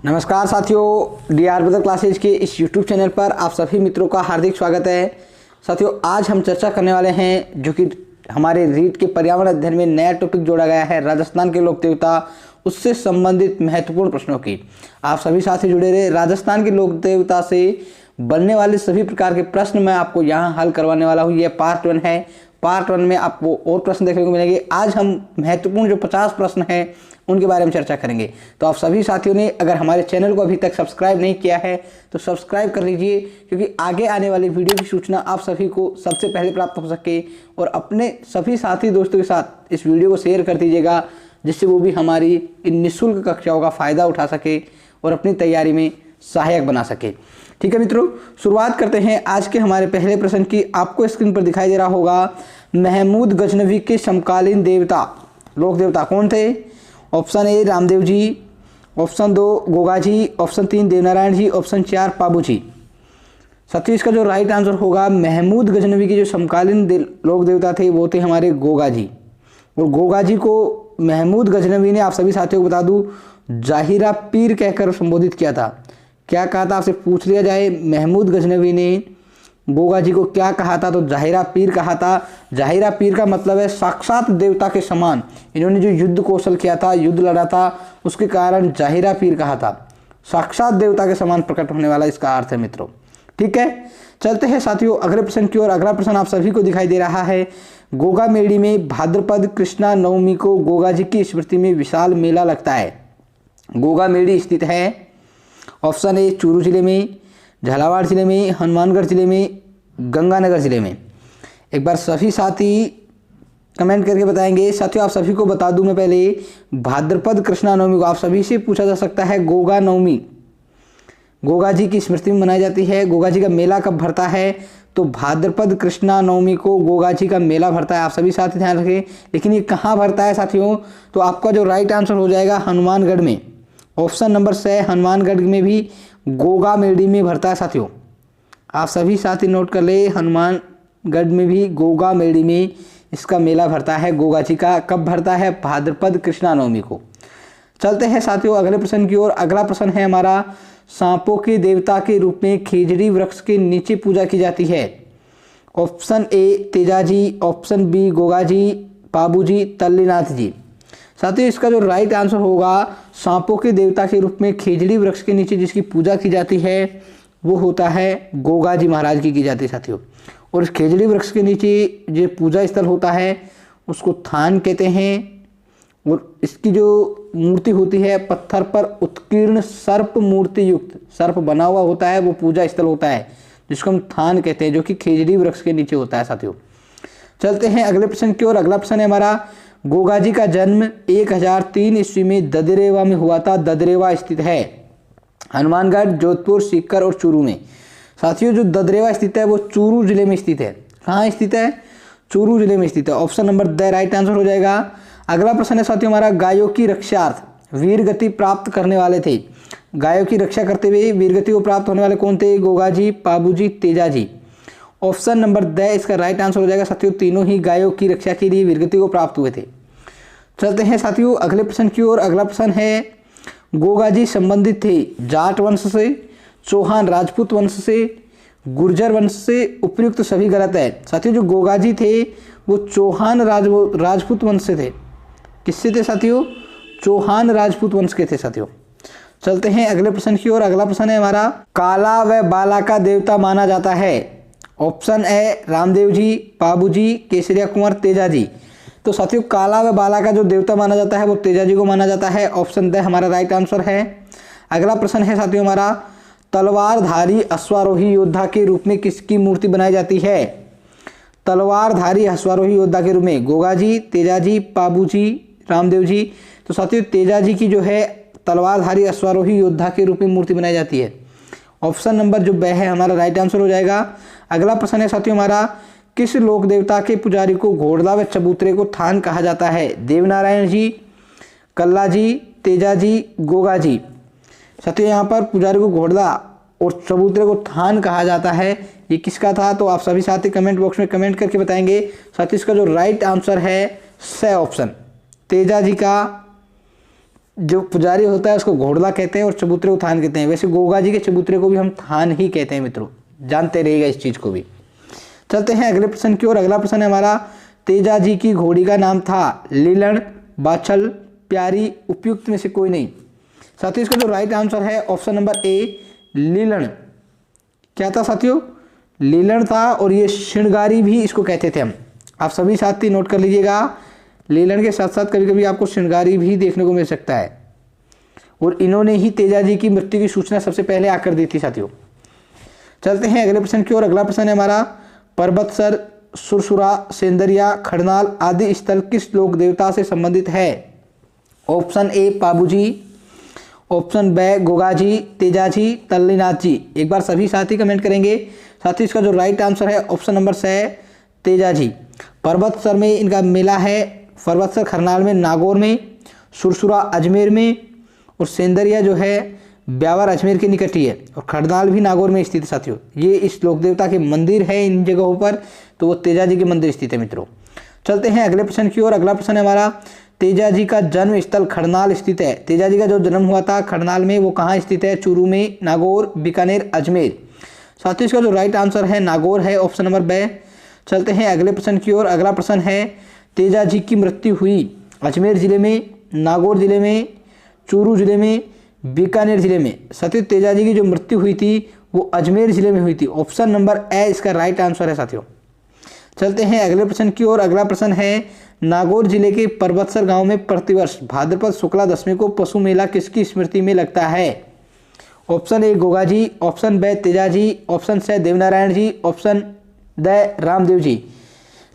नमस्कार साथियों, D R brother classes के इस यूट्यूब चैनल पर आप सभी मित्रों का हार्दिक स्वागत है। साथियों, आज हम चर्चा करने वाले हैं जो कि हमारे रीट के पर्यावरण अध्ययन में नया टॉपिक जोड़ा गया है, राजस्थान के लोक देवता, उससे संबंधित महत्वपूर्ण प्रश्नों की। आप सभी साथी जुड़े रहे। राजस्थान के लोक देवता से बनने वाले सभी प्रकार के प्रश्न मैं आपको यहाँ हल करवाने वाला हूँ। ये पार्ट 1 है। पार्ट 1 में आपको और प्रश्न देखने को मिलेंगे। आज हम महत्वपूर्ण जो 50 प्रश्न हैं उनके बारे में चर्चा करेंगे। तो आप सभी साथियों ने अगर हमारे चैनल को अभी तक सब्सक्राइब नहीं किया है तो सब्सक्राइब कर लीजिए, क्योंकि आगे आने वाली वीडियो की सूचना आप सभी को सबसे पहले प्राप्त हो सके। और अपने सभी साथी दोस्तों के साथ इस वीडियो को शेयर कर दीजिएगा, जिससे वो भी हमारी इन निःशुल्क कक्षाओं का फ़ायदा उठा सके और अपनी तैयारी में सहायक बना सके। ठीक है मित्रों, शुरुआत करते हैं आज के हमारे पहले प्रश्न की। आपको स्क्रीन पर दिखाई दे रहा होगा, महमूद गजनवी के समकालीन देवता लोक देवता कौन थे? Option A Ramdev ji, option 2 Goga ji, option 3 Devnarayan ji, option 4 Pabu ji. साथियों, इसका जो राइट आंसर होगा, महमूद गजनवी के जो समकालीन लोक देवता थे वो थे हमारे गोगा जी। और गोगा जी को महमूद गजनवी ने, आप सभी साथियों को बता दूं, जाहिरा पीर कहकर संबोधित किया था। क्या कहा था, आपसे पूछ लिया जाए महमूद गजनवी ने गोगा जी को क्या कहा था, तो जाहिरा पीर कहा था। जाहिरा पीर का मतलब है साक्षात देवता के समान। इन्होंने जो युद्ध कौशल किया था, युद्ध लड़ा था, उसके कारण जाहिरा पीर कहा था। साक्षात देवता के समान प्रकट होने वाला इसका अर्थ है मित्रों। ठीक है, चलते हैं साथियों अगले प्रश्न की ओर। अगला प्रश्न आप सभी को दिखाई दे रहा है, गोगा मेड़ी में भाद्रपद कृष्णा नवमी को गोगा जी की स्मृति में विशाल मेला लगता है। गोगा मेड़ी स्थित है ऑप्शन ए चूरू जिले में, झालावाड़ जिले में, हनुमानगढ़ जिले में, गंगानगर जिले में। एक बार सभी साथी कमेंट करके बताएंगे। साथियों, आप सभी को बता दूं मैं पहले, भाद्रपद कृष्णा नवमी को आप सभी से पूछा जा सकता है। गोगा नवमी गोगा जी की स्मृति में मनाई जाती है। गोगा जी का मेला कब भरता है? तो भाद्रपद कृष्णा नवमी को गोगा जी का मेला भरता है। आप सभी साथी ध्यान रखें। लेकिन ये कहाँ भरता है साथियों? तो आपका जो राइट आंसर हो जाएगा हनुमानगढ़ में। ऑप्शन नंबर 6 हनुमानगढ़ में भी गोगा मेड़ी में भरता है। साथियों, आप सभी साथी नोट कर ले, हनुमानगढ़ में भी गोगा मेड़ी में इसका मेला भरता है गोगा जी का। कब भरता है? भाद्रपद कृष्णा नवमी को। चलते हैं साथियों अगले प्रश्न की ओर। अगला प्रश्न है हमारा, सांपों के देवता के रूप में खेजड़ी वृक्ष के नीचे पूजा की जाती है। Option A Tejaji, option B Goga ji, Pabu ji, Tallinath ji. साथियों, इसका जो राइट आंसर होगा, सांपों के देवता के रूप में खेजड़ी वृक्ष के नीचे जिसकी पूजा की जाती है वो होता है गोगा जी महाराज की जाती है साथियों। और इस खेजड़ी वृक्ष के नीचे जो पूजा स्थल होता है उसको थान कहते हैं। और इसकी जो मूर्ति होती है पत्थर पर उत्कीर्ण सर्प मूर्ति युक्त, सर्प बना हुआ होता है, वो पूजा स्थल होता है जिसको हम थान कहते हैं, जो कि खेजड़ी वृक्ष के नीचे होता है। साथियों, चलते हैं अगले प्रश्न की ओर। अगला प्रश्न है हमारा, गोगा जी का जन्म 1003 ईस्वी में ददरेवा में हुआ था। ददरेवा स्थित है हनुमानगढ़, जोधपुर, सीकर और चूरू में। साथियों, जो ददरेवा स्थित है वो चूरू जिले में स्थित है। कहाँ स्थित है? चूरू जिले में स्थित है। Option number the right answer हो जाएगा। अगला प्रश्न है साथियों हमारा, गायों की रक्षार्थ वीर गति प्राप्त करने वाले थे। गायों की रक्षा करते हुए वीर गति को प्राप्त होने वाले कौन थे? गोगा जी, पाबू जी, Teja ji. Option number the इसका राइट आंसर हो जाएगा। साथियों, तीनों ही गायों की रक्षा के लिए वीरगति को प्राप्त हुए थे। चलते हैं साथियों अगले प्रश्न की ओर। अगला प्रश्न है, गोगा जी संबंधित थे जाट वंश से, चौहान राजपूत वंश से, गुर्जर वंश से? उपयुक्त सभी गलत है। साथियों, जो गोगा जी थे वो चौहान राजपूत वंश से थे। किससे थे साथियों? चौहान राजपूत वंश के थे साथियों। चलते हैं अगले प्रश्न की ओर। अगला प्रश्न है हमारा, काला व बाला का देवता माना जाता है। ऑप्शन ए रामदेव जी, पाबू जी, केसरिया कुंवर, तेजा जी। तो साथियों, काला व बाला का जो देवता माना जाता है वो तेजा जी को माना जाता है। ऑप्शन द हमारा राइट आंसर है। अगला प्रश्न है साथियों हमारा, तलवारधारी अश्वारोही योद्धा के रूप में किसकी मूर्ति बनाई जाती है? तलवारधारी अश्वारोही योद्धा के रूप में गोगा जी, तेजा जी, पाबू जी, रामदेव जी। तो साथियों, तेजा जी की जो है तलवारधारी अश्वारोही योद्धा के रूप में मूर्ति बनाई जाती है। ऑप्शन नंबर जो ब है हमारा राइट आंसर हो जाएगा। अगला प्रश्न है साथियों हमारा, किस लोक देवता के पुजारी को घोड़ला व चबूतरे को थान कहा जाता है? देवनारायण जी, कल्ला जी, तेजा जी, गोगा जी। साथियों, यहाँ पर पुजारी को घोड़ला और चबूतरे को थान कहा जाता है, ये किसका था? तो आप सभी साथी कमेंट बॉक्स में कमेंट करके बताएंगे। साथियों, इसका जो राइट आंसर है स ऑप्शन, तेजा जी का जो पुजारी होता है उसको घोड़ला कहते हैं और चबूतरे को थान कहते हैं। वैसे गोगा जी के चबूतरे को भी हम थान ही कहते हैं मित्रों, जानते रहिएगा इस चीज़ को भी। चलते हैं अगले प्रश्न की ओर। अगला प्रश्न है हमारा, तेजा जी की घोड़ी का नाम था लीलन, बाछल, प्यारी, उपयुक्त में से कोई नहीं। साथियों इसका जो राइट आंसर है ऑप्शन नंबर ए लीलन। क्या था साथियों? लीलन था, और ये श्रृंगारी भी इसको कहते थे हम। आप सभी साथी नोट कर लीजिएगा, लीलन के साथ साथ कभी कभी आपको श्रृंगारी भी देखने को मिल सकता है। और इन्होंने ही तेजा जी की मृत्यु की सूचना सबसे पहले आकर दी थी साथियों। चलते हैं अगले प्रश्न की ओर। अगला प्रश्न है हमारा, पर्वतसर, सुरसुरा, सेंदरिया, खड़नाल आदि स्थल किस लोक देवता से संबंधित है? Option A Pabuji, option B Gogaji, Tejaji, Tallinath ji. एक बार सभी साथी कमेंट करेंगे। साथी इसका जो राइट आंसर है option number C Tejaji. Parvatsar में इनका मेला है, पर्वतसर खरनाल में, नागौर में, सुरसुरा अजमेर में, और सेंदरिया जो है ब्यावर अजमेर के निकट ही है, और खड़नाल भी नागौर में स्थित है साथियों। ये इस लोक देवता के मंदिर है इन जगहों पर, तो वो तेजा जी के मंदिर स्थित है मित्रों। चलते हैं अगले प्रश्न की ओर। अगला प्रश्न है हमारा, तेजा जी का जन्म स्थल खड़नाल स्थित है। तेजा जी का जो जन्म हुआ था खड़नाल में, वो कहाँ स्थित है? चूरू में, नागौर, बीकानेर, अजमेर। साथियों इसका जो राइट आंसर है नागौर है, ऑप्शन नंबर बी। चलते हैं अगले प्रश्न की ओर। अगला प्रश्न है, तेजा जी की मृत्यु हुई अजमेर जिले में, नागौर जिले में, चूरू जिले में, बीकानेर जिले में। साथियों तेजा जी की जो मृत्यु हुई थी वो अजमेर जिले में हुई थी, ऑप्शन नंबर ए इसका राइट आंसर है साथियों। चलते हैं अगले प्रश्न की ओर। अगला प्रश्न है, नागौर जिले के पर्वतसर गांव में प्रतिवर्ष भाद्रपद शुक्ला दशमी को पशु मेला किसकी स्मृति में लगता है? Option A Goga ji, option B Teja ji, option C Devnarayan ji, option D Ramdev ji.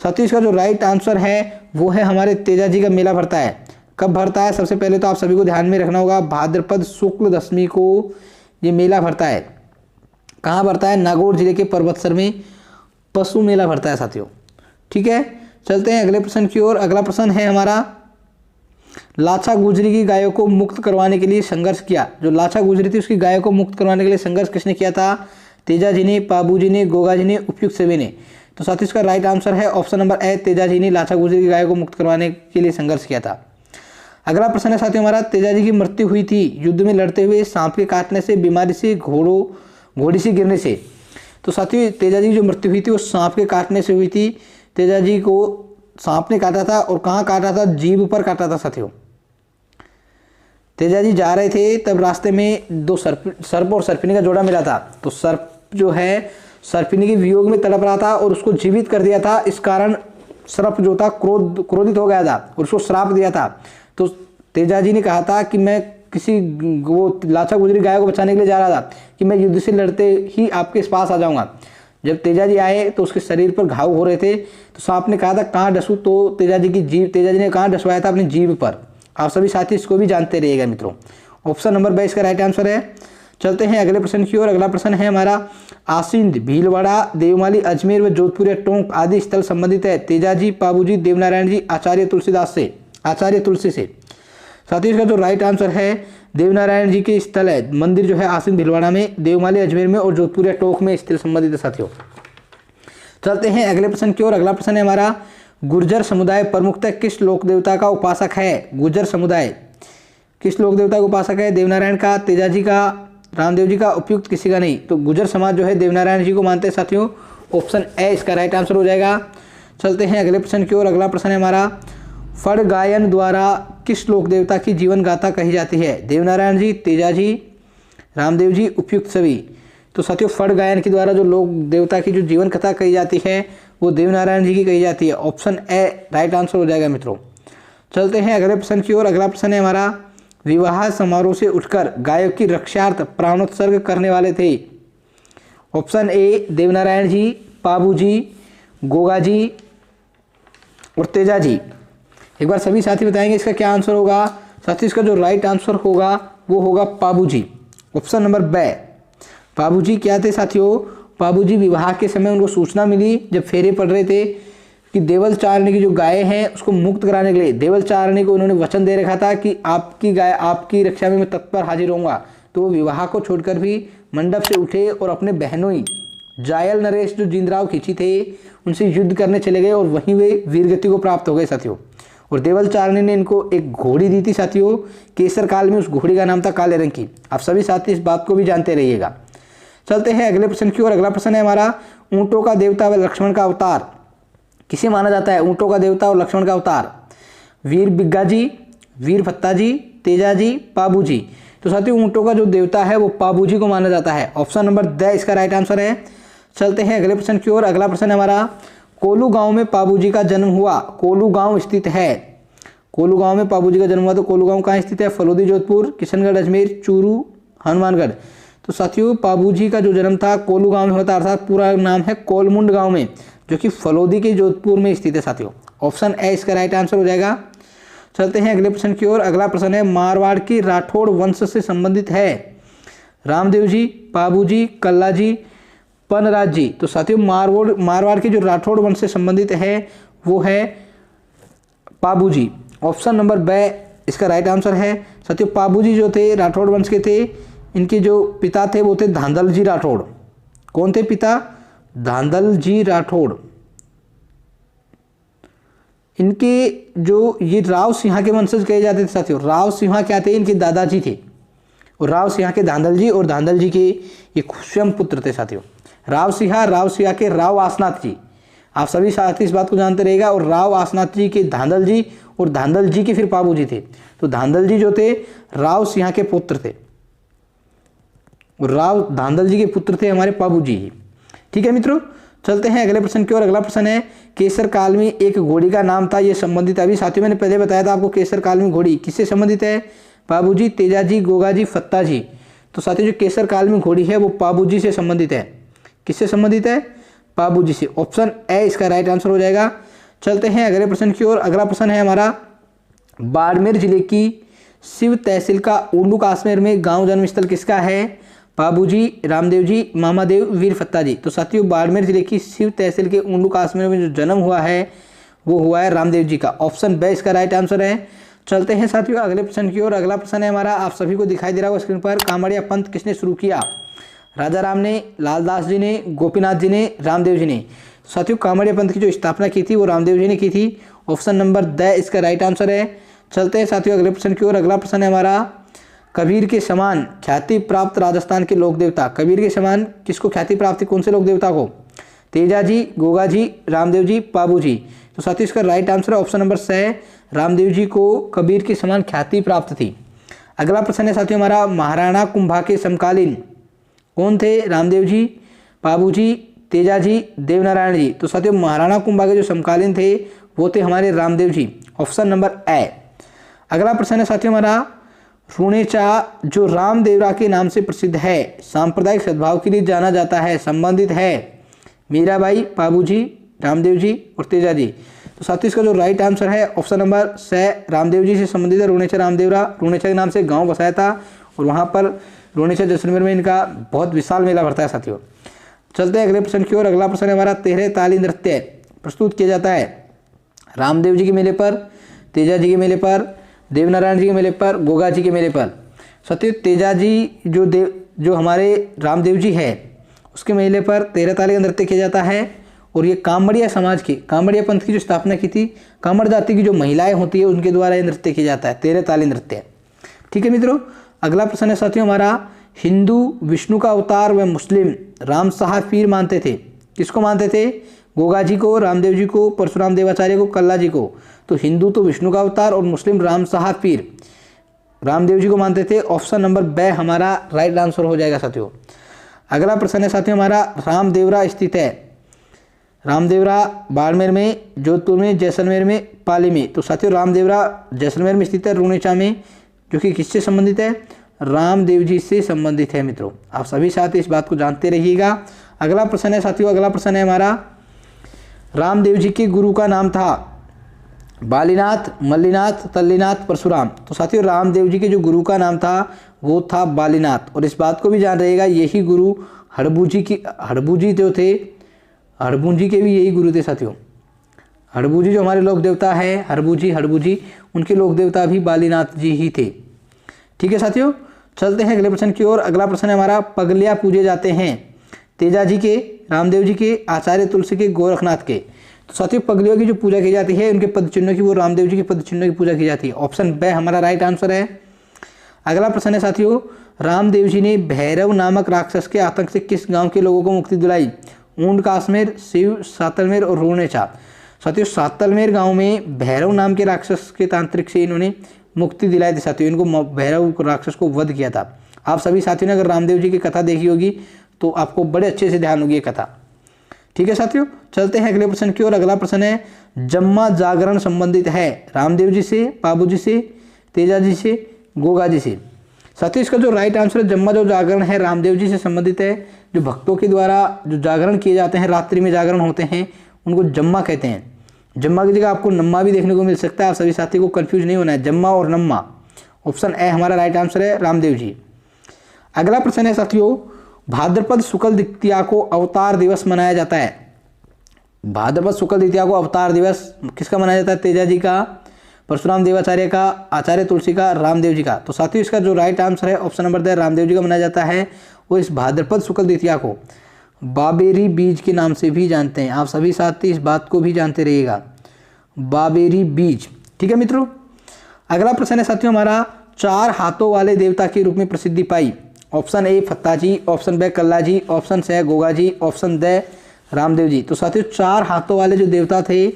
साथियों इसका जो राइट आंसर है वो है हमारे तेजा जी का मेला भरता है। कब भरता है? सबसे पहले तो आप सभी को ध्यान में रखना होगा, भाद्रपद शुक्ल दशमी को ये मेला भरता है। कहाँ भरता है? नागौर जिले के पर्वतसर में पशु मेला भरता है साथियों। ठीक है, चलते हैं अगले प्रश्न की ओर। अगला प्रश्न है हमारा, लाछा गुजरी की गायों को मुक्त करवाने के लिए संघर्ष किया। जो लाछा गुजरी थी उसकी गायों को मुक्त करवाने के लिए संघर्ष किसने किया था? तेजा जी ने, पाबू जी ने, गोगा जी ने, उपयुक्त सभी ने। तो साथियों इसका राइट आंसर है ऑप्शन नंबर ए तेजा जी ने लाछा गुजरी की गायों को मुक्त करवाने के लिए संघर्ष किया था। अगला प्रश्न है साथियों हमारा, तेजा जी की मृत्यु हुई थी युद्ध में लड़ते हुए, सांप के काटने से, बीमारी से, घोड़ी से गिरने से। तो साथियों तेजा जी की जो मृत्यु हुई थी वो सांप के काटने से हुई थी। तेजा जी को सांप ने काटा था, और कहाँ काटा था? जीभ पर काटा था साथियों। तेजा जी जा रहे थे तब रास्ते में दो सर्प और सर्पिनी का जोड़ा मिला था। तो सर्प जो है सर्पिनी के वियोग में तड़प रहा था और उसको जीवित कर दिया था। इस कारण सर्प जो था क्रोधित हो गया था और उसको श्राप दिया था। तो तेजा जी ने कहा था कि मैं किसी वो लाछा गुजरी गाय को बचाने के लिए जा रहा था कि मैं युद्ध से लड़ते ही आपके पास आ जाऊंगा। जब तेजा जी आए तो उसके शरीर पर घाव हो रहे थे, तो सांप ने कहा था कहाँ डसूं? तो तेजा जी ने कहाँ डसवाया था? अपनी जीभ पर। आप सभी साथी इसको भी जानते रहिएगा मित्रों। ऑप्शन नंबर बी इसका राइट आंसर है। चलते हैं अगले प्रश्न की ओर। अगला प्रश्न है हमारा, आसिंद, भीलवाड़ा, देवमाली, अजमेर व जोधपुर या टोंक आदि स्थल संबंधित है तेजा जी, पाबूजी, देवनारायण जी, आचार्य तुलसी से। साथियों इसका जो राइट आंसर है देवनारायण जी के स्थल है, मंदिर जो है आसिंद भीलवाड़ा में, देवमाली अजमेर में और जोधपुर या टोंक में स्थल संबंधित है साथियों। चलते हैं अगले प्रश्न की ओर। अगला प्रश्न है हमारा, गुर्जर समुदाय प्रमुखतः किस लोक देवता का उपासक है? गुर्जर समुदाय किस लोक देवता का उपासक है? देवनारायण का, तेजा जी का, रामदेव जी का, उपयुक्त किसी का नहीं। तो गुर्जर समाज जो है देवनारायण जी को मानते हैं साथियों। ऑप्शन ए इसका राइट आंसर हो जाएगा। चलते हैं अगले प्रश्न की ओर। अगला प्रश्न है हमारा, फड़ गायन द्वारा किस लोक देवता की जीवन गाथा कही जाती है? देवनारायण जी, तेजा जी, रामदेव जी, उपयुक्त सभी। तो साथियों फड़ गायन के द्वारा जो लोक देवता की जो जीवन कथा कही जाती है वो देवनारायण जी की कही जाती है। ऑप्शन ए राइट आंसर हो जाएगा मित्रों। चलते हैं अगले प्रश्न की ओर। अगला प्रश्न है हमारा, विवाह समारोह से उठकर गायों की रक्षार्थ प्राणोत्सर्ग करने वाले थे? ऑप्शन ए देवनारायण जी, पाबू जी, गोगा जी और तेजा जी। एक बार सभी साथी बताएंगे इसका क्या आंसर होगा। साथियों इसका जो राइट आंसर होगा वो होगा पाबू जी, ऑप्शन नंबर बी। पाबू जी क्या थे साथियों? पाबू जी विवाह के समय उनको सूचना मिली जब फेरे पड़ रहे थे कि देवल चारणी की जो गाय हैं उसको मुक्त कराने के लिए देवल चारणी को उन्होंने वचन दे रखा था कि आपकी गाय आपकी रक्षा में मैं तत्पर हाजिर होऊंगा। तो वो विवाह को छोड़कर भी मंडप से उठे और अपने बहनोई जायल नरेश जो जिंदराव खींची थे उनसे युद्ध करने चले गए और वहीं वे वीरगति को प्राप्त हो गए साथियों। और देवलचारिणी ने इनको एक घोड़ी दी थी साथियों, केसर काल में उस घोड़ी का नाम था काले रंग की। आप सभी साथी इस बात को भी जानते रहिएगा। चलते हैं अगले प्रश्न की ओर। अगला प्रश्न है हमारा, ऊंटों का देवता व लक्ष्मण का अवतार किसे माना जाता है? ऊंटों का देवता और लक्ष्मण का अवतार वीर बिग्गा जी, वीर भत्ता जी, तेजा जी, पाबू जी। तो साथियों ऊंटों का जो देवता है वो पाबू जी को माना जाता है। ऑप्शन नंबर द इसका राइट आंसर है। चलते हैं अगले प्रश्न की ओर। अगला प्रश्न है हमारा, कोलू गांव में पाबू जी का जन्म हुआ। कोलू गांव स्थित है, कोलू गांव में पाबू जी का जन्म हुआ। तो कोलू गांव कहाँ स्थित है? फलोदी, जोधपुर, किशनगढ़, अजमेर, चूरू, हनुमानगढ़। तो साथियों पाबू जी का जो जन्म था कोलू गांव में होता, अर्थात पूरा नाम है कोलमुंड गांव में, जो कि फलोदी के जोधपुर में स्थित है साथियों। ऑप्शन ए इसका राइट आंसर हो जाएगा। चलते हैं अगले प्रश्न की ओर। अगला प्रश्न है, मारवाड़ की राठौड़ वंश से संबंधित है रामदेव जी, पाबू जी, कल्ला जी, पनराज जी। तो साथियों मारवाड़ की जो राठौड़ वंश से संबंधित है वो है पाबू जी। ऑप्शन नंबर ब इसका राइट आंसर है। साथियों पाबू जी जो थे राठौड़ वंश के थे, इनके जो पिता थे वो थे धांधल जी राठौड़। कौन थे पिता? धांधल जी राठौड़। इनके जो ये राव सिंहा के वंशज कहे जाते थे साथियों। राव सिंहा क्या थे? इनके दादाजी थे। और राव सिंहा के धांधल जी, और धांधल जी के ये स्वयं पुत्र थे साथियों। राव सिंहा के राव आसनाथ जी। आप सभी साथी इस बात को जानते रहेगा। और राव आसनाथ जी के धांधल जी, और धांधल जी के फिर पाबू जी थे। तो धांधल जी जो थे राव सिंहा के पुत्र थे, और राव धांधल जी के पुत्र थे हमारे पाबू जी। ठीक है मित्रों, चलते हैं अगले प्रश्न की ओर। अगला प्रश्न है, केसर काल में एक घोड़ी का नाम था, ये संबंधित अभी साथियों मैंने पहले बताया था आपको, केसर काल में घोड़ी किससे संबंधित है? पाबू जी, तेजा जी, गोगा जी, फत्ता जी। तो साथियों जो केसर काल में घोड़ी है वो पाबू जी से संबंधित है। किससे संबंधित है? पाबू जी से। ऑप्शन ए इसका राइट आंसर हो जाएगा। चलते हैं अगले प्रश्न की ओर। अगला प्रश्न है हमारा, बाड़मेर जिले की शिव तहसील का उल्लू काश्मीर में गांव जन्मस्थल किसका है? पाबू जी, रामदेव जी, मामादेव, वीर फत्ता जी। तो साथियों बाड़मेर जिले की शिव तहसील के उल्लू काश्मीर में जो जन्म हुआ है वो हुआ है रामदेव जी का। ऑप्शन बे इसका राइट आंसर है। चलते हैं साथियों अगले प्रश्न की ओर। अगला प्रश्न है हमारा, आप सभी को दिखाई दे रहा होगा स्क्रीन पर, कांवड़िया पंथ किसने शुरू किया? राजा राम ने, लालदास जी ने, गोपीनाथ जी ने, रामदेव जी ने। साथियों कांवड़िया पंथ की जो स्थापना की थी वो रामदेव जी ने की थी। ऑप्शन नंबर द इसका राइट आंसर है। चलते हैं साथियों अगले प्रश्न की ओर। अगला प्रश्न है हमारा, कबीर के समान ख्याति प्राप्त राजस्थान के लोक देवता। कबीर के समान किसको ख्याति प्राप्त थी? कौन से लोक देवता को? तेजा जी, गोगा जी, रामदेव जी, पाबू जी। तो साथियों इसका राइट आंसर है ऑप्शन नंबर स, रामदेव जी को कबीर के समान ख्याति प्राप्त थी। अगला प्रश्न है साथियों हमारा, महाराणा कुंभा के समकालीन कौन थे? रामदेव जी, पाबू जी, तेजा जी, देवनारायण जी। तो साथियों महाराणा कुंभा के जो समकालीन थे वो थे हमारे Ramdev ji. Option number A. अगला प्रश्न है साथियों हमारा, रूणेचा जो रामदेवरा के नाम से प्रसिद्ध है, सांप्रदायिक सद्भाव के लिए जाना जाता है, संबंधित है मीराबाई, पाबू जी, रामदेव जी और तेजा जी। तो साथियों इसका जो राइट आंसर है ऑप्शन नंबर स, रामदेव जी से संबंधित है रूणेचा रामदेवरा। रूणेचा के नाम से गांव बसाया था और वहां पर रूणेचा जैसलमेर में इनका बहुत विशाल मेला भरता है साथियों। चलते हैं अगले प्रश्न की ओर। अगला प्रश्न है हमारा, तेहरे ताली नृत्य प्रस्तुत किया जाता है रामदेव जी के मेले पर, तेजा जी के मेले पर, देवनारायण जी के मेले पर, गोगा जी के मेले पर। साथियों तेजा जी जो हमारे रामदेव जी है उसके मेले पर तेरह ताली का नृत्य किया जाता है। और ये कांवड़िया समाज की, कांवड़िया पंथ की जो स्थापना की थी, कांवड़ जाति की जो महिलाएं होती है उनके द्वारा ये नृत्य किया जाता है, तेरह ताली नृत्य। ठीक है मित्रों, अगला प्रश्न है साथियों हमारा, हिंदू विष्णु का अवतार व मुस्लिम राम साहब पीर मानते थे। किसको मानते थे? गोगा जी को, रामदेव जी को, परशुराम देवाचार्य को, कल्ला जी को। तो हिंदू तो विष्णु का अवतार और मुस्लिम राम साहब पीर रामदेव जी को मानते थे। ऑप्शन नंबर बे हमारा राइट आंसर हो जाएगा साथियों। अगला प्रश्न है साथियों हमारा, रामदेवरा स्थित है, रामदेवरा बाड़मेर में, जोधपुर में, जैसलमेर में, पाली में। तो साथियों रामदेवरा जैसलमेर में स्थित है, रूणेचा में, जो कि किससे संबंधित है? रामदेव जी से संबंधित है मित्रों। आप सभी साथी इस बात को जानते रहिएगा। अगला प्रश्न है साथियों, अगला प्रश्न है हमारा, रामदेव जी के गुरु का नाम था बालीनाथ, मल्लीनाथ, तल्लीनाथ, परशुराम। तो साथियों रामदेव जी के जो गुरु का नाम था वो था बालीनाथ। और इस बात को भी जान रहिएगा, यही गुरु हड़बूजी जो थे, हड़बूजी के भी यही गुरु थे साथियों। हड़बूजी जो हमारे लोक देवता है, हड़बूजी उनके लोक देवता भी बालीनाथ जी ही थे। ठीक है साथियों, चलते हैं अगले प्रश्न की ओर। अगला प्रश्न है हमारा, पगलिया पूजे जाते हैं तेजा जी के, रामदेव जी के, आचार्य तुलसी के, गोरखनाथ के। तो साथियों पगलियों की जो पूजा की जाती है उनके पद चिन्हों की, वो रामदेव जी के पद चिन्हों की पूजा की जाती है। ऑप्शन ब हमारा राइट आंसर है। अगला प्रश्न है साथियों, रामदेव जी ने भैरव नामक राक्षस के आतंक से किस गांव के लोगों को मुक्ति दिलाई? ऊंट कासमेर, शिव, सातलमेर और रोनेचा। साथियों सातलमेर गांव में भैरव नाम के राक्षस के तांत्रिक से इन्होंने मुक्ति दिलाई थी साथियों, इनको भैरव राक्षस को वध किया था। आप सभी साथियों ने अगर रामदेव जी की कथा देखी होगी तो आपको बड़े अच्छे से ध्यान होगी ये कथा। ठीक है साथियों, चलते हैं अगले प्रश्न की ओर। अगला प्रश्न है, जम्मा जागरण संबंधित है रामदेव जी से, बाबू जी से, तेजा जी से, गोगा जी से। साथियों इसका जो राइट आंसर है, जम्मा जो जागरण है रामदेव जी से संबंधित है। जो भक्तों के द्वारा जो जागरण किए जाते हैं, रात्रि में जागरण होते हैं, उनको जम्मा कहते हैं। जम्मा की जगह आपको नम्मा भी देखने को मिल सकता है, आप सभी साथी को कंफ्यूज नहीं होना है, जम्मा और नम्मा। ऑप्शन ए हमारा राइट आंसर है, रामदेव जी। अगला प्रश्न है साथियों, भाद्रपद शुक्ल द्वितीया को अवतार दिवस मनाया जाता है। भाद्रपद शुक्ल द्वितीया को अवतार दिवस किसका मनाया जाता है? तेजा जी का, परशुराम देवाचार्य का, आचार्य तुलसी का, रामदेव जी का। तो साथियों इसका जो राइट आंसर है ऑप्शन नंबर द रामदेव जी का मनाया जाता है। वो इस भाद्रपद शुक्ल द्वितीया को बाबेरी बीज के नाम से भी जानते हैं। आप सभी साथी इस बात को भी जानते रहिएगा, बाबेरी बीज। ठीक है मित्रों, अगला प्रश्न है साथियों हमारा, 4 हाथों वाले देवता के रूप में प्रसिद्धि पाई। Option A Fatta ji, option B Kalla ji, option C Goga ji, option D Ramdev ji. तो साथियों 4 हाथों वाले जो देवता थे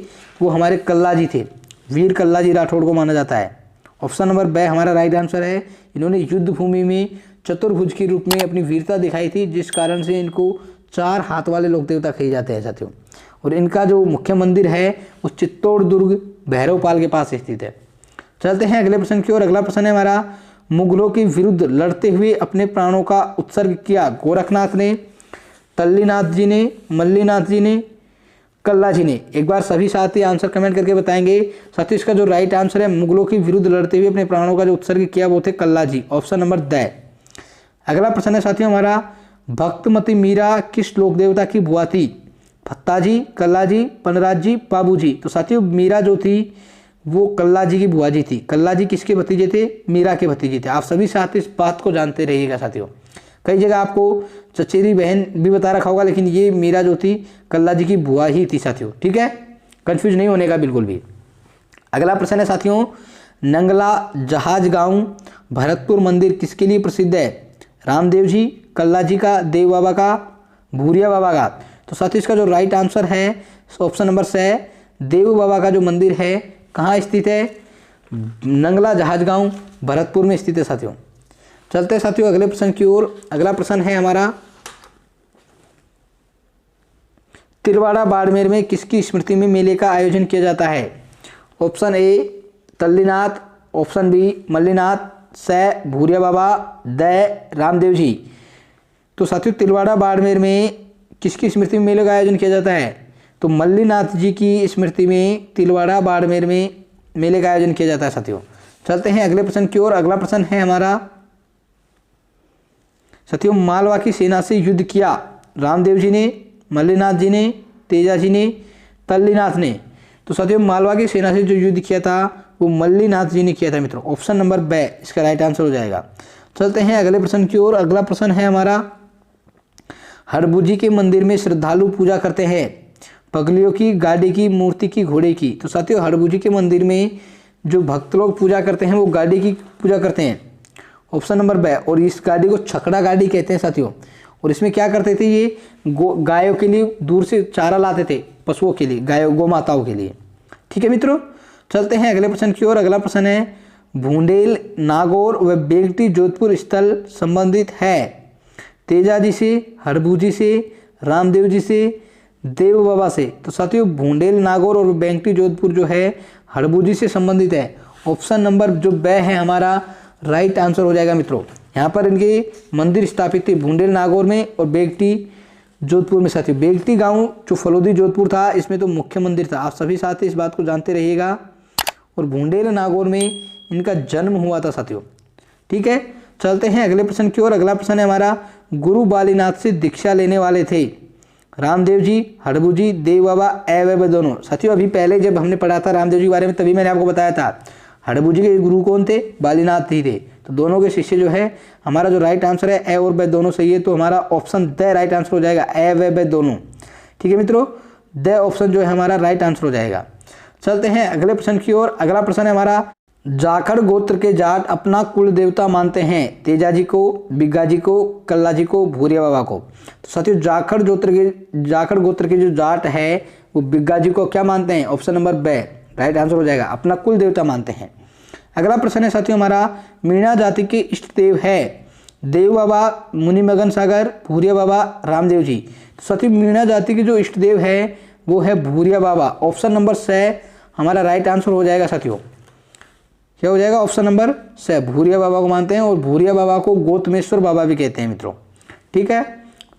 वो हमारे कल्ला जी थे, वीर कल्ला जी राठौड़ को माना जाता है। ऑप्शन नंबर बी हमारा राइट आंसर है। इन्होंने युद्ध भूमि में चतुर्भुज के रूप में अपनी वीरता दिखाई थी, जिस कारण से इनको 4 हाथ वाले लोक देवता कहे जाते हैं साथियों। और इनका जो मुख्य मंदिर है वो चित्तौड़ दुर्ग भैरवपाल के पास स्थित है। चलते हैं अगले प्रश्न की ओर। अगला प्रश्न है हमारा, मुगलों के विरुद्ध लड़ते हुए अपने प्राणों का उत्सर्ग किया गोरखनाथ ने, तल्लीनाथ जी ने, मल्लीनाथ जी ने, कल्ला जी ने। एक बार सभी साथी आंसर कमेंट करके बताएंगे। साथियों इसका जो राइट आंसर है, मुगलों के विरुद्ध लड़ते हुए अपने प्राणों का जो उत्सर्ग किया वो थे Kalla ji. Option number D. अगला प्रश्न है साथियों हमारा, भक्तमती मीरा किस लोक देवता की बुआ थी? फत्ता जी, कल्ला जी, पनराज जी, बाबू जी। तो साथियों मीरा जो थी वो कल्ला जी की बुआ जी थी। कल्ला जी किसके भतीजे थे? मीरा के भतीजे थे। आप सभी साथी इस बात को जानते रहिएगा साथियों। कई जगह आपको चचेरी बहन भी बता रखा होगा, लेकिन ये मीरा जो थी कल्ला जी की बुआ ही थी साथियों। ठीक है, कंफ्यूज नहीं होने का बिल्कुल भी। अगला प्रश्न है साथियों, नंगला जहाज गांव भरतपुर मंदिर किसके लिए प्रसिद्ध है? रामदेव जी, कल्ला जी का, देव बाबा का, भूरिया बाबा का। तो साथियों इसका जो राइट आंसर है ऑप्शन नंबर से, देव बाबा का जो मंदिर है कहाँ स्थित है? नंगला जहाज गांव भरतपुर में स्थित है साथियों। चलते हैं साथियों अगले प्रश्न की ओर। अगला प्रश्न है हमारा, तिलवाड़ा बाड़मेर में किसकी स्मृति में मेले का आयोजन किया जाता है? Option A Tallinath, option B Mallinath, C Bhuriya Baba, D Ramdev ji. तो साथियों तिलवाड़ा बाड़मेर में किसकी स्मृति में मेले का आयोजन किया जाता है? तो मल्लीनाथ जी की स्मृति में तिलवाड़ा बाड़मेर में मेले का आयोजन किया जाता है साथियों। चलते हैं अगले प्रश्न की ओर। अगला प्रश्न है हमारा साथियों, मालवा की सेना से युद्ध किया रामदेव जी ने, मल्लीनाथ जी ने, तेजा जी ने, तल्लीनाथ ने। तो साथियों मालवा की सेना से जो युद्ध किया था वो मल्लीनाथ जी ने किया था मित्रों। ऑप्शन नंबर बी इसका राइट आंसर हो जाएगा। चलते हैं अगले प्रश्न की ओर। अगला प्रश्न है हमारा, हड़बूजी के मंदिर में श्रद्धालु पूजा करते हैं पगलियों की, गाड़ी की, मूर्ति की, घोड़े की। तो साथियों हड़बूजी के मंदिर में जो भक्त लोग पूजा करते हैं वो गाड़ी की पूजा करते हैं। Option number B. और इस गाड़ी को छकड़ा गाड़ी कहते हैं साथियों। और इसमें क्या करते थे, ये गायों के लिए दूर से चारा लाते थे, पशुओं के लिए, गायों गौ माताओं के लिए। ठीक है मित्रों, चलते हैं अगले प्रश्न की ओर। अगला प्रश्न है, भूंडेल, नागौर व बेगटी जोधपुर स्थल संबंधित है तेजा जी से, हड़बूजी से, रामदेव जी से, देव बाबा से। तो साथियों भूंडेल, नागौर और बेगटी जोधपुर जो है हड़बूजी से संबंधित है। ऑप्शन नंबर जो बे है हमारा राइट आंसर हो जाएगा मित्रों। यहाँ पर इनके मंदिर स्थापित थे भूंडेल नागौर में और बेगटी जोधपुर में साथियों। बेगटी गांव जो फलोदी जोधपुर था इसमें तो मुख्य मंदिर था। आप सभी साथी इस बात को जानते रहिएगा। और भूंडेल नागौर में इनका जन्म हुआ था साथियों। ठीक है, चलते हैं अगले प्रश्न की ओर। अगला प्रश्न है हमारा, गुरु बालीनाथ से दीक्षा लेने वाले थे रामदेव जी, हड़बूजी, देव बाबा, ए दोनों। साथियों अभी पहले जब हमने पढ़ा था रामदेव जी के बारे में तभी मैंने आपको बताया था हड़बूजी के गुरु कौन थे? बालीनाथ ही थे। तो दोनों के शिष्य जो है, हमारा जो राइट आंसर है ए और बे दोनों सही है। तो हमारा ऑप्शन द राइट आंसर हो जाएगा, ए व बे दोनों। ठीक है मित्रों, द ऑप्शन जो है हमारा राइट आंसर हो जाएगा। चलते हैं अगले प्रश्न की ओर। अगला प्रश्न है हमारा, जाखड़ गोत्र के जाट अपना कुल देवता मानते हैं तेजा जी को, बिग्गा जी को, कल्ला जी को, भूरिया बाबा को। तो साथियों जाखड़ गोत्र के जो जाट है वो बिग्गा जी को क्या मानते हैं? ऑप्शन नंबर ब राइट आंसर हो जाएगा, अपना कुल देवता मानते हैं। अगला प्रश्न है साथियों हमारा, मीणा जाति के इष्ट देव है देव बाबा, मुनि मगन सागर, भूरिया बाबा, रामदेव जी। तो साथियों मीणा जाति के जो इष्ट देव है वो है भूरिया बाबा। ऑप्शन नंबर स हमारा राइट आंसर हो जाएगा साथियों। क्या हो जाएगा? ऑप्शन नंबर स भूरिया बाबा को मानते हैं और भूरिया बाबा को गौतमेश्वर बाबा भी कहते हैं मित्रों। ठीक है।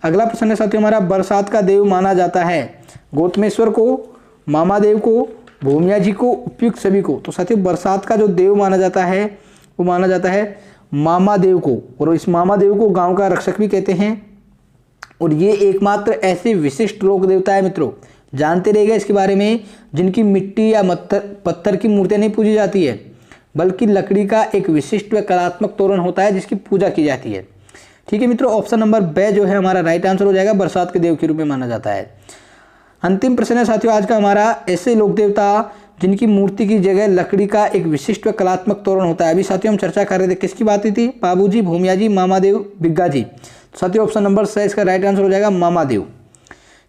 अगला प्रश्न है साथियों हमारा, बरसात का देव माना जाता है गौतमेश्वर को, मामा देव को, भूमिया जी को, उपयुक्त सभी को। तो साथियों बरसात का जो देव माना जाता है वो माना जाता है मामा देव को, और इस मामा देव को गांव का रक्षक भी कहते हैं। और ये एकमात्र ऐसे विशिष्ट लोक देवता है मित्रों, जानते रहिएगा इसके बारे में, जिनकी मिट्टी या पत्थर की मूर्तियां नहीं पूजी जाती है, बल्कि लकड़ी का एक विशिष्ट व कलात्मक तोरण होता है जिसकी पूजा की जाती है। ठीक है मित्रों, ऑप्शन नंबर ब जो है हमारा राइट आंसर हो जाएगा, बरसात के देव के रूप में माना जाता है। अंतिम प्रश्न है साथियों आज का हमारा, ऐसे लोक देवता जिनकी मूर्ति की जगह लकड़ी का एक विशिष्ट व कलात्मक तोरण होता है। अभी साथियों हम चर्चा कर रहे थे, किसकी बात थी? बाबू जी, भूमिया जी, मामादेव, बिग्गा जी। साथियों ऑप्शन नंबर स इसका राइट आंसर हो जाएगा, मामादेव।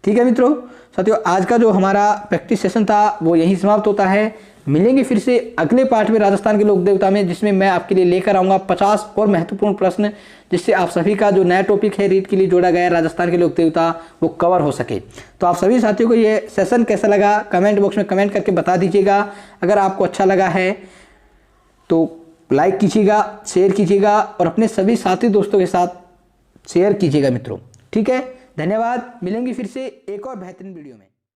ठीक है मित्रों, साथियों आज का जो हमारा प्रैक्टिस सेशन था वो यहीं समाप्त होता है। मिलेंगे फिर से अगले पार्ट में राजस्थान के लोक देवता में, जिसमें मैं आपके लिए लेकर आऊँगा 50 और महत्वपूर्ण प्रश्न, जिससे आप सभी का जो नया टॉपिक है रीट के लिए जोड़ा गया है राजस्थान के लोक देवता वो कवर हो सके। तो आप सभी साथियों को ये सेशन कैसा लगा कमेंट बॉक्स में कमेंट करके बता दीजिएगा। अगर आपको अच्छा लगा है तो लाइक कीजिएगा, शेयर कीजिएगा और अपने सभी साथी दोस्तों के साथ शेयर कीजिएगा मित्रों। ठीक है, धन्यवाद। मिलेंगे फिर से एक और बेहतरीन वीडियो में।